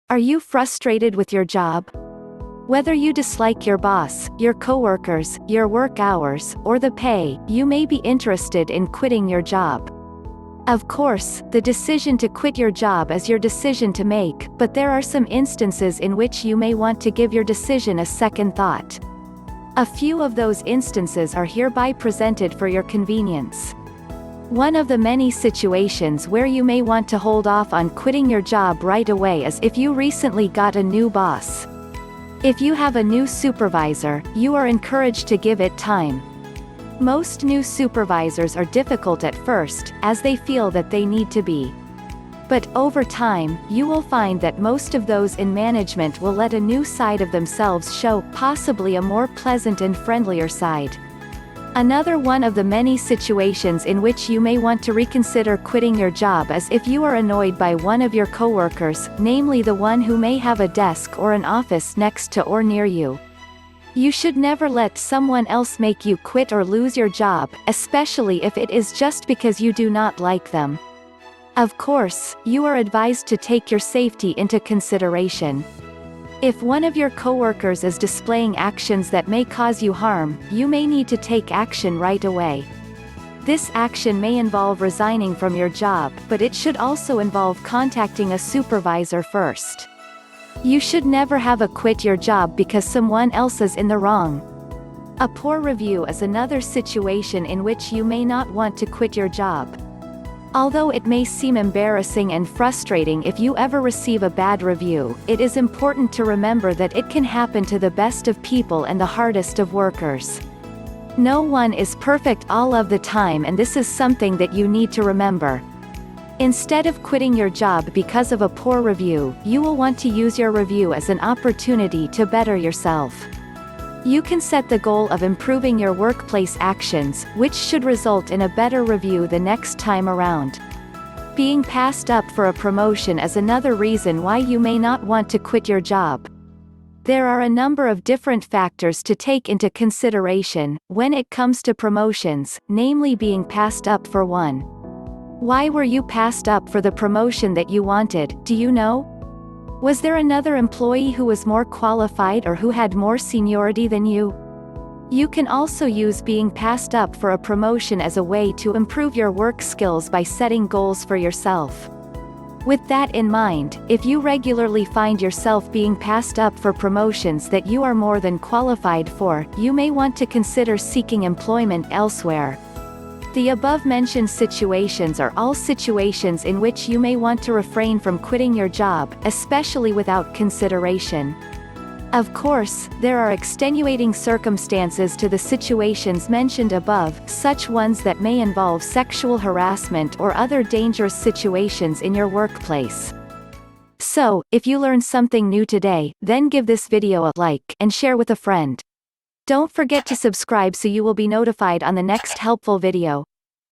Are you frustrated with your job? Whether you dislike your boss, your coworkers, your work hours, or the pay, you may be interested in quitting your job. Of course, the decision to quit your job is your decision to make, but there are some instances in which you may want to give your decision a second thought. A few of those instances are hereby presented for your convenience. One of the many situations where you may want to hold off on quitting your job right away is if you recently got a new boss. If you have a new supervisor, you are encouraged to give it time. Most new supervisors are difficult at first, as they feel that they need to be. But over time, you will find that most of those in management will let a new side of themselves show, possibly a more pleasant and friendlier side. Another one of the many situations in which you may want to reconsider quitting your job is if you are annoyed by one of your coworkers, namely the one who may have a desk or an office next to or near you. You should never let someone else make you quit or lose your job, especially if it is just because you do not like them. Of course, you are advised to take your safety into consideration. If one of your coworkers is displaying actions that may cause you harm, you may need to take action right away. This action may involve resigning from your job, but it should also involve contacting a supervisor first. You should never have a quit your job because someone else is in the wrong. A poor review is another situation in which you may not want to quit your job. Although it may seem embarrassing and frustrating if you ever receive a bad review, it is important to remember that it can happen to the best of people and the hardest of workers. No one is perfect all of the time, and this is something that you need to remember. Instead of quitting your job because of a poor review, you will want to use your review as an opportunity to better yourself. You can set the goal of improving your workplace actions, which should result in a better review the next time around. Being passed up for a promotion is another reason why you may not want to quit your job. There are a number of different factors to take into consideration when it comes to promotions, namely being passed up for one. Why were you passed up for the promotion that you wanted, do you know? Was there another employee who was more qualified or who had more seniority than you? You can also use being passed up for a promotion as a way to improve your work skills by setting goals for yourself. With that in mind, if you regularly find yourself being passed up for promotions that you are more than qualified for, you may want to consider seeking employment elsewhere. The above-mentioned situations are all situations in which you may want to refrain from quitting your job, especially without consideration. Of course, there are extenuating circumstances to the situations mentioned above, such ones that may involve sexual harassment or other dangerous situations in your workplace. So, if you learned something new today, then give this video a like and share with a friend. Don't forget to subscribe so you will be notified on the next helpful video.